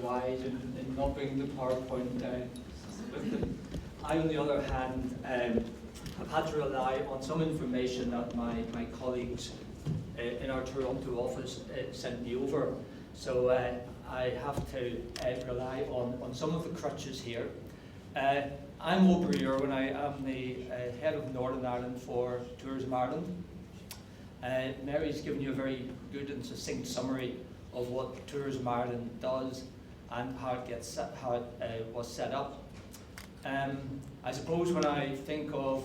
wise in not bringing the PowerPoint with them. I, on the other hand, have had to rely on some information that my colleagues in our Toronto office sent me over. So I have to rely on some of the crutches here. I'm Aubrey Irwin. I am the head of Northern Ireland for Tourism Ireland. Mary's given you a very good and succinct summary of what Tourism Ireland does and how it was set up. I suppose when I think of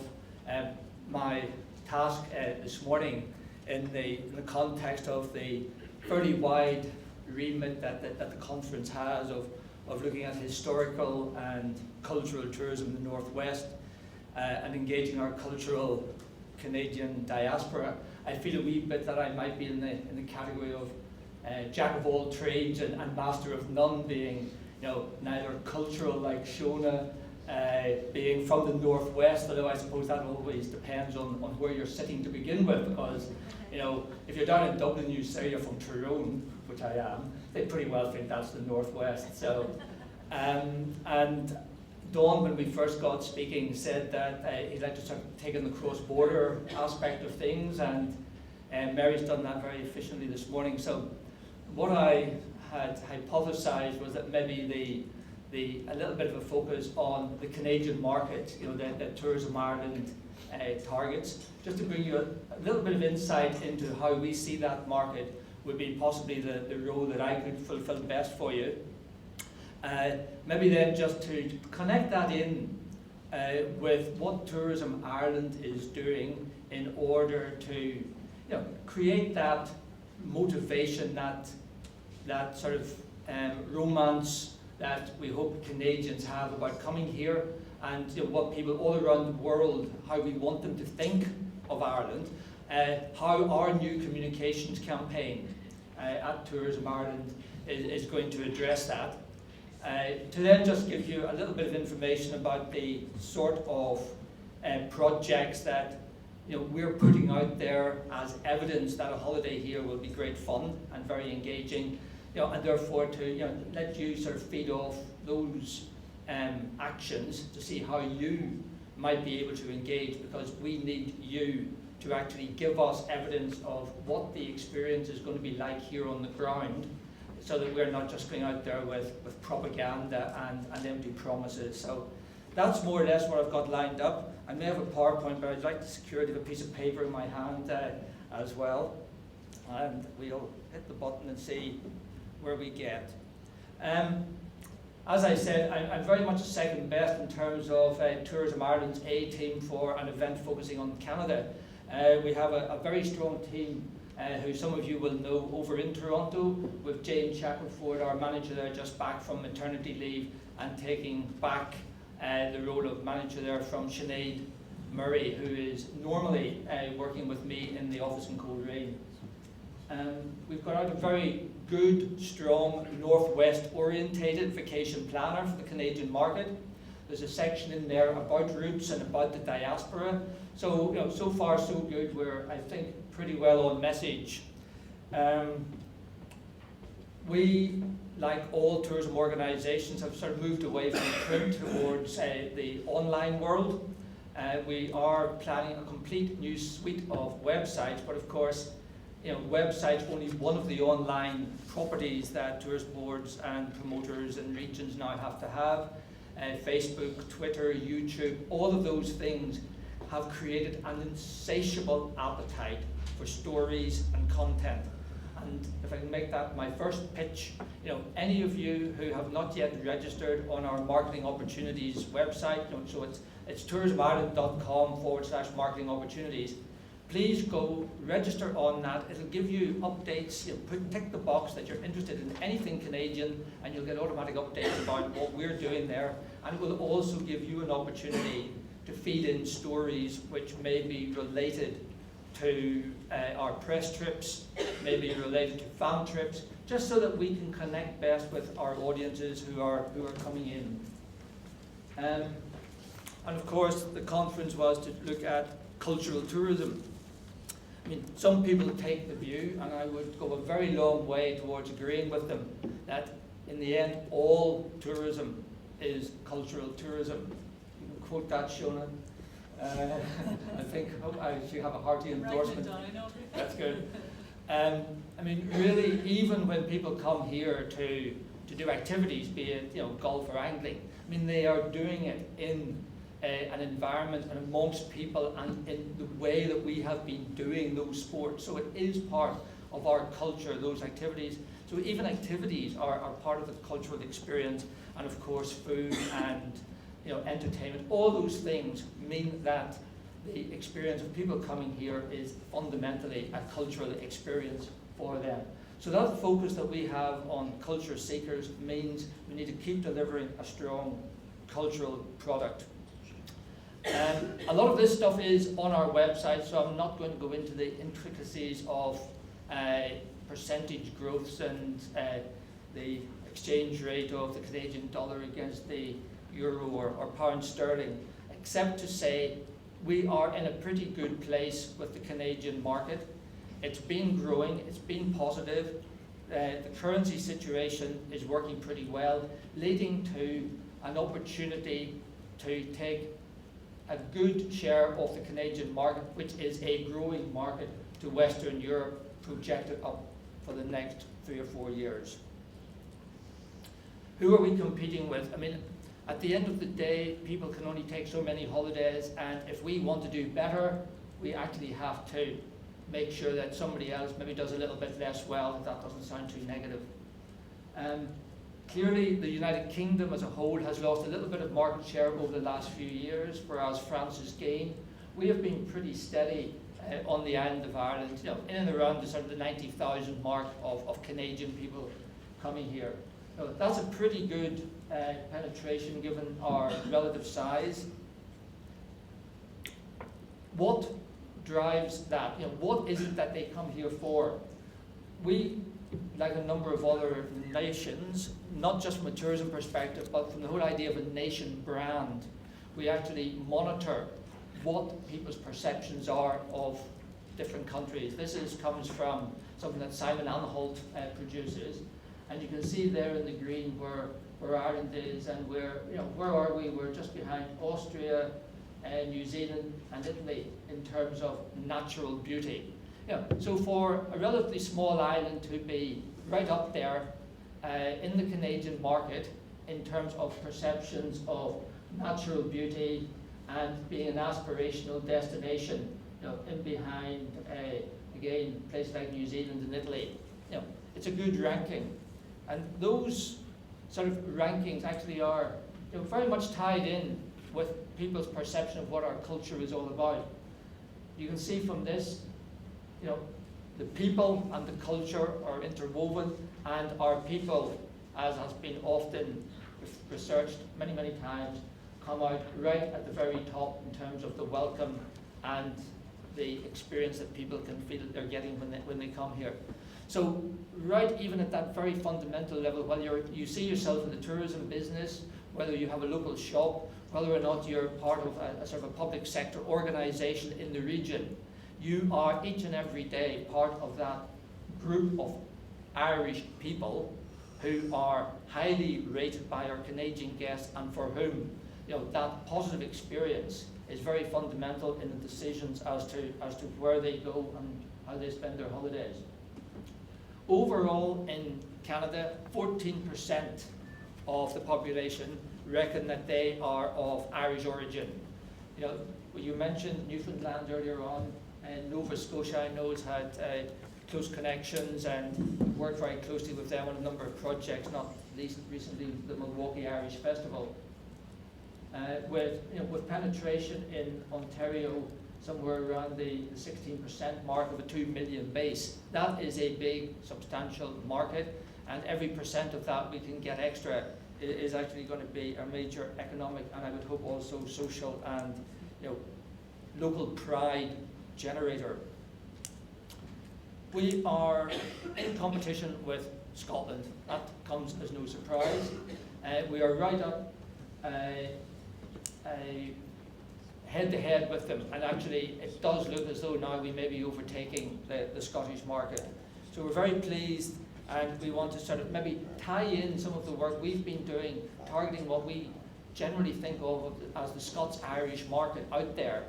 my task this morning in the context of the fairly wide remit that the conference has of looking at historical and cultural tourism in the Northwest and engaging our cultural Canadian diaspora, I feel a wee bit that I might be in the category of jack of all trades and master of none, being neither cultural like Shona, being from the Northwest, although I suppose that always depends on where you're sitting to begin with, because if you're down in Dublin, you say you're from Tyrone, which I am, they pretty well think that's the Northwest. So, and Dawn, when we first got speaking, said that he'd like to start taking the cross-border aspect of things, and Mary's done that very efficiently this morning. So what I had hypothesized was that maybe a little bit of a focus on the Canadian market, that Tourism Ireland targets, just to bring you a little bit of insight into how we see that market would be possibly the role that I could fulfill best for you. Maybe then just to connect that in with what Tourism Ireland is doing in order to create that motivation, that sort of romance that we hope Canadians have about coming here, and what people all around the world, how we want them to think of Ireland, how our new communications campaign at Tourism Ireland is going to address that. To then just give you a little bit of information about the sort of projects that we're putting out there as evidence that a holiday here will be great fun and very engaging, and therefore to let you sort of feed off those actions to see how you might be able to engage, because we need you to actually give us evidence of what the experience is going to be like here on the ground, so that we're not just going out there with propaganda and empty promises. So that's more or less what I've got lined up. I may have a PowerPoint, but I'd like the security of a piece of paper in my hand as well. And we'll hit the button and see where we get. As I said, I'm very much a second best in terms of Tourism Ireland's A team for an event focusing on Canada. We have a very strong team who some of you will know over in Toronto, with Jane Shackelford, our manager there, just back from maternity leave and taking back the role of manager there from Sinead Murray, who is normally working with me in the office in Coleraine. We've got out a very good, strong, northwest orientated vacation planner for the Canadian market. There's a section in there about roots and about the diaspora. So, so far so good. We're, I think, pretty well on message. We, like all tourism organisations, have sort of moved away from print towards the online world. We are planning a complete new suite of websites, but of course, websites only one of the online properties that tourist boards and promoters and regions now have to have. Facebook, Twitter, YouTube, all of those things have created an insatiable appetite for stories and content. And if I can make that my first pitch, any of you who have not yet registered on our Marketing Opportunities website, so it's tourismireland.com/marketing opportunities, please go register on that. It'll give you updates. Tick the box that you're interested in anything Canadian, and you'll get automatic updates about what we're doing there. And it will also give you an opportunity to feed in stories which may be related to our press trips, maybe related to fan trips, just so that we can connect best with our audiences who are coming in. And of course, the conference was to look at cultural tourism. I mean, some people take the view, and I would go a very long way towards agreeing with them, that in the end, all tourism is cultural tourism. You can quote that, Shona. I think you have a hearty endorsement. That's good. I mean, really, even when people come here to do activities, be it golf or angling, I mean, they are doing it in an environment and amongst people and in the way that we have been doing those sports. So it is part of our culture, those activities. So even activities are part of the cultural experience, and of course food and entertainment. All those things mean that the experience of people coming here is fundamentally a cultural experience for them. So that focus that we have on culture seekers means we need to keep delivering a strong cultural product. A lot of this stuff is on our website, so I'm not going to go into the intricacies of percentage growths and the exchange rate of the Canadian dollar against the euro or pound sterling, except to say we are in a pretty good place with the Canadian market. It's been growing, it's been positive. The currency situation is working pretty well, leading to an opportunity to take a good share of the Canadian market, which is a growing market, to Western Europe, projected up for the next 3 or 4 years. Who are we competing with? I mean, at the end of the day, people can only take so many holidays, and if we want to do better, we actually have to make sure that somebody else maybe does a little bit less well, if that doesn't sound too negative. Clearly, the United Kingdom as a whole has lost a little bit of market share over the last few years, whereas France has gained. We have been pretty steady on the island of Ireland, in and around the sort of the 90,000 mark of Canadian people coming here. So that's a pretty good penetration given our relative size. What drives that? What is it that they come here for? We, like a number of other nations, not just from a tourism perspective, but from the whole idea of a nation brand, we actually monitor what people's perceptions are of different countries. This comes from something that Simon Anholt produces, and you can see there in the green where Ireland is, and where are we? We're just behind Austria, New Zealand, and Italy in terms of natural beauty. So for a relatively small island to be right up there in the Canadian market in terms of perceptions of natural beauty and being an aspirational destination, in behind again places like New Zealand and Italy, it's a good ranking, and those sort of rankings actually are very much tied in with people's perception of what our culture is all about. You can see from this, the people and the culture are interwoven, and our people, as has been often researched many, many times, come out right at the very top in terms of the welcome and the experience that people can feel that they're getting when they come here. So right even at that very fundamental level, whether you see yourself in the tourism business, whether you have a local shop, whether or not you're part of a sort of a public sector organisation in the region, you are each and every day part of that group of Irish people who are highly rated by our Canadian guests, and for whom that positive experience is very fundamental in the decisions as to where they go and how they spend their holidays. Overall in Canada, 14% of the population reckon that they are of Irish origin. You mentioned Newfoundland earlier on, and Nova Scotia I know has had close connections and worked very closely with them on a number of projects, not least recently the Milwaukee Irish Festival. With penetration in Ontario somewhere around the 16% mark of a 2 million base, that is a big, substantial market, and every percent of that we can get extra is actually going to be a major economic, and I would hope also social and local pride generator. We are in competition with Scotland. That comes as no surprise. We are right up head-to-head with them, and actually it does look as though now we may be overtaking the Scottish market. So we're very pleased And we want to sort of maybe tie in some of the work we've been doing, targeting what we generally think of as the Scots-Irish market out there,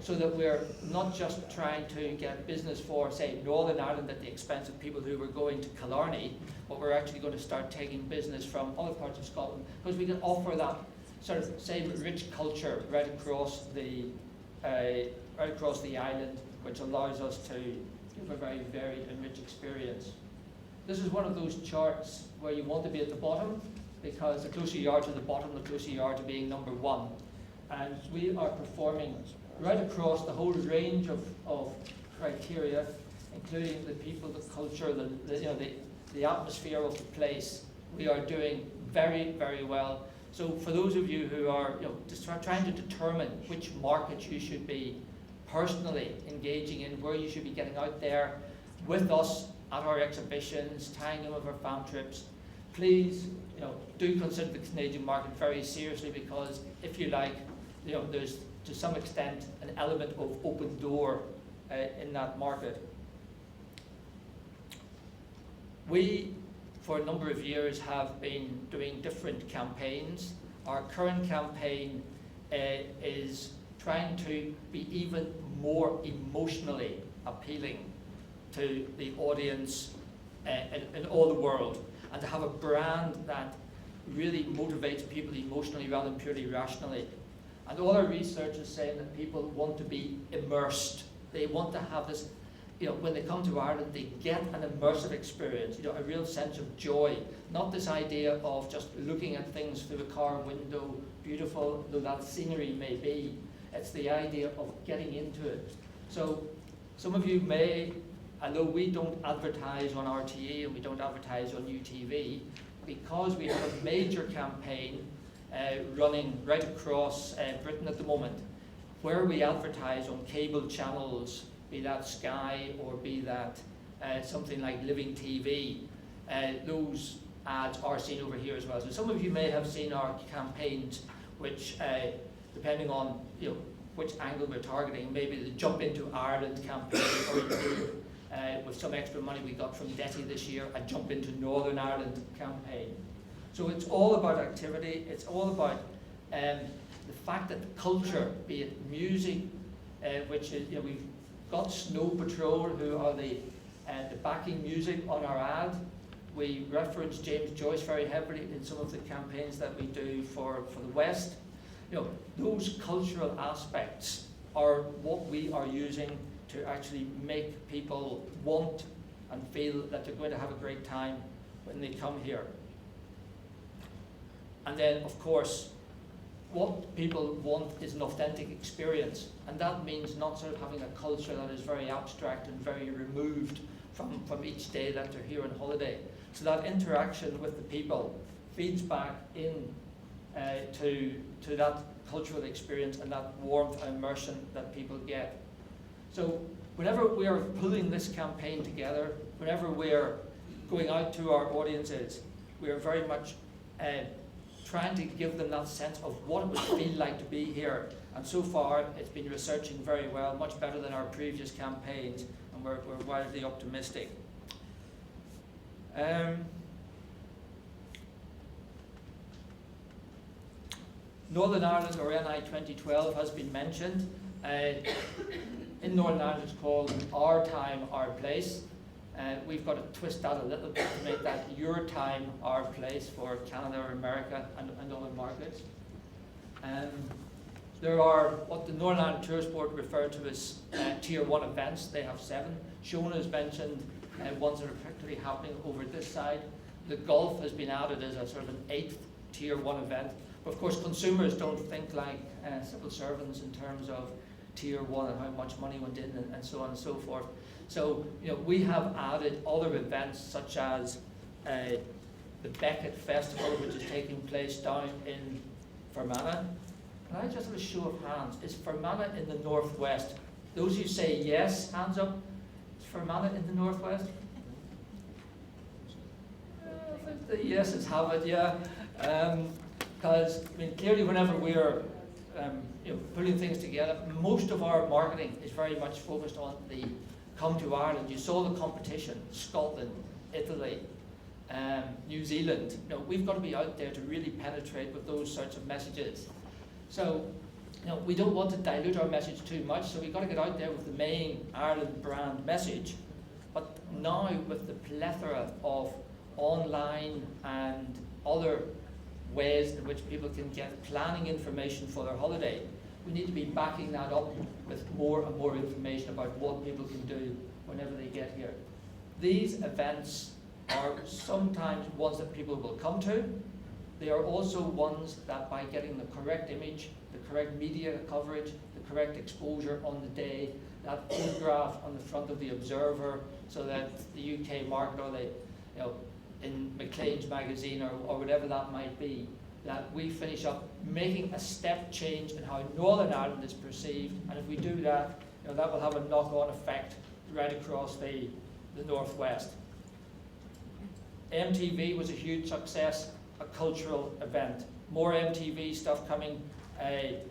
so that we're not just trying to get business for, say, Northern Ireland at the expense of people who were going to Killarney, but we're actually going to start taking business from other parts of Scotland, because we can offer that sort of same rich culture right across the island, which allows us to give a very varied and rich experience. This is one of those charts where you want to be at the bottom, because the closer you are to the bottom, the closer you are to being number one. And we are performing right across the whole range of criteria, including the people, the culture, the atmosphere of the place. We are doing very, very well. So for those of you who are just trying to determine which markets you should be personally engaging in, where you should be getting out there with us at our exhibitions, tying in with our farm trips, please do consider the Canadian market very seriously, because if you like, there's to some extent an element of open door in that market. We, for a number of years, have been doing different campaigns. Our current campaign is trying to be even more emotionally appealing to the audience in all the world, and to have a brand that really motivates people emotionally rather than purely rationally. And all our research is saying that people want to be immersed. They want to have this, when they come to Ireland, they get an immersive experience, a real sense of joy. Not this idea of just looking at things through a car window, beautiful though that scenery may be. It's the idea of getting into it. So some of you may, although we don't advertise on RTE and we don't advertise on UTV, because we have a major campaign running right across Britain at the moment, where we advertise on cable channels, be that Sky or be that something like Living TV, those ads are seen over here as well. So some of you may have seen our campaigns, which depending on which angle we're targeting, maybe the Jump Into Ireland campaign, or with some extra money we got from DETI this year, a Jump Into Northern Ireland campaign. So it's all about activity, it's all about the fact that the culture, be it music, which is, we've got Snow Patrol, who are the backing music on our ad. We reference James Joyce very heavily in some of the campaigns that we do for the West. Those cultural aspects are what we are using to actually make people want and feel that they're going to have a great time when they come here. And then, of course, what people want is an authentic experience, and that means not sort of having a culture that is very abstract and very removed from each day that they're here on holiday. So that interaction with the people feeds back in to that cultural experience and that warmth and immersion that people get. So whenever we are pulling this campaign together, whenever we're going out to our audiences, we are very much trying to give them that sense of what it would feel like to be here. And so far, it's been researching very well, much better than our previous campaigns, and we're wildly optimistic. Northern Ireland, or NI 2012, has been mentioned. In Northern Ireland, it's called Our Time, Our Place. We've got to twist that a little bit to make that Your Time, Our Place for Canada or America and other markets. There are what the Northern Ireland Tourist Board refer to as Tier 1 events. They have 7. Shona has mentioned ones that are particularly happening over this side. The Gulf has been added as a sort of an 8th Tier 1 event. But of course, consumers don't think like civil servants in terms of Tier 1 and how much money went in and so on and so forth. So, we have added other events such as the Beckett Festival, which is taking place down in Fermanagh. Can I just have a show of hands? Is Fermanagh in the northwest? Those who say yes, hands up. Is Fermanagh in the northwest? I think the yeses have it, yeah. Because, clearly whenever we're putting things together, most of our marketing is very much focused on the come to Ireland. You saw the competition, Scotland, Italy, New Zealand. You know, we've got to be out there to really penetrate with those sorts of messages. So, you know, we don't want to dilute our message too much, so we've got to get out there with the main Ireland brand message. But now, with the plethora of online and other ways in which people can get planning information for their holiday, we need to be backing that up with more and more information about what people can do whenever they get here. These events are sometimes ones that people will come to. They are also ones that, by getting the correct image, the correct media coverage, the correct exposure on the day, that photograph on the front of the Observer, so that the UK market, or the, you know, in Maclean's magazine, or whatever that might be, that we finish up making a step change in how Northern Ireland is perceived. And if we do that, you know, that will have a knock-on effect right across the Northwest. MTV was a huge success, a cultural event. More MTV stuff coming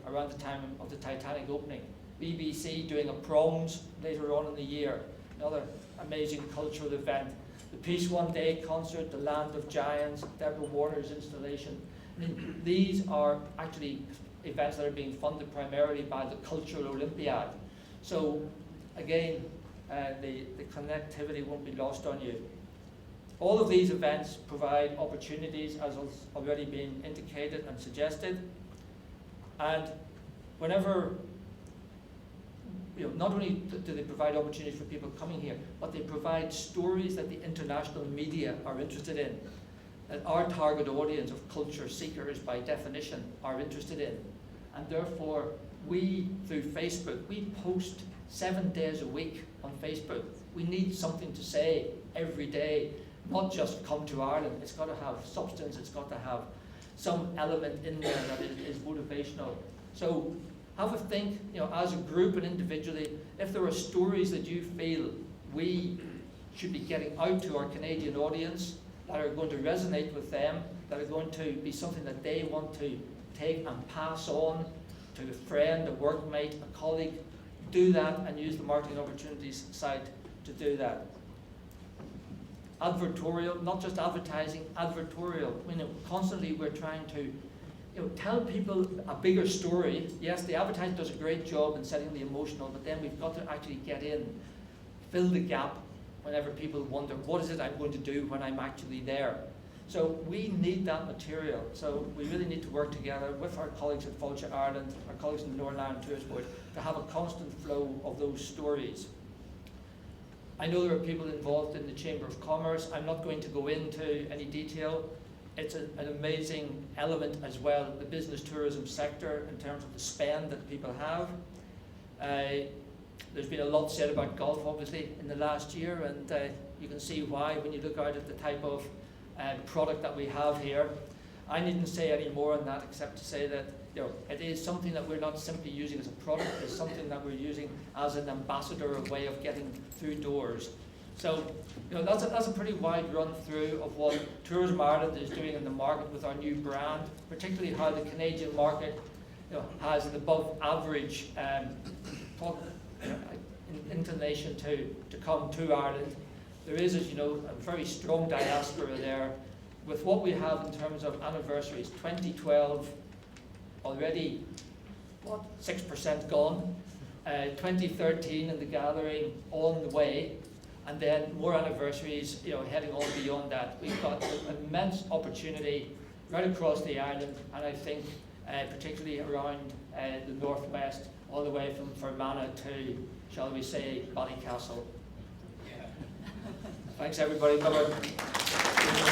around the time of the Titanic opening. BBC doing a proms later on in the year, another amazing cultural event. The Peace One Day concert, the Land of Giants, Deborah Warner's installation. I mean, these are actually events that are being funded primarily by the Cultural Olympiad. So again, the connectivity won't be lost on you. All of these events provide opportunities, as has already been indicated and suggested. And whenever, you know, not only do they provide opportunities for people coming here, but they provide stories that the international media are interested in, that our target audience of culture seekers, by definition, are interested in. And therefore, we, through Facebook, we post 7 days a week on Facebook. We need something to say every day, not just come to Ireland. It's got to have substance, it's got to have some element in there that is motivational. So have a think, you know, as a group and individually, if there are stories that you feel we should be getting out to our Canadian audience that are going to resonate with them, that are going to be something that they want to take and pass on to a friend, a workmate, a colleague, do that and use the marketing opportunities side to do that. Advertorial, not just advertising, advertorial. You know, constantly we're trying to, you know, tell people a bigger story. Yes, the advertising does a great job in setting the emotional, but then we've got to actually get in, fill the gap whenever people wonder, what is it I'm going to do when I'm actually there? So we need that material. So we really need to work together with our colleagues at Vulture Ireland, our colleagues in the Northern Ireland Tourist Board, to have a constant flow of those stories. I know there are people involved in the Chamber of Commerce. I'm not going to go into any detail. It's an amazing element as well, the business tourism sector, in terms of the spend that people have. There's been a lot said about golf, obviously, in the last year, and you can see why when you look out at the type of product that we have here. I needn't say any more on that except to say that, you know, it is something that we're not simply using as a product, it's something that we're using as an ambassador, a way of getting through doors. So, you know, that's a pretty wide run through of what Tourism Ireland is doing in the market with our new brand, particularly how the Canadian market, you know, has an above average inclination to come to Ireland. There is, as you know, a very strong diaspora there. With what we have in terms of anniversaries, 2012 already, what, 6% gone, 2013 in the gathering on the way, and then more anniversaries, you know, heading on beyond that. We've got an immense opportunity right across the island, and I think particularly around the northwest, all the way from Fermanagh to, shall we say, Ballycastle. Thanks everybody. Bye-bye.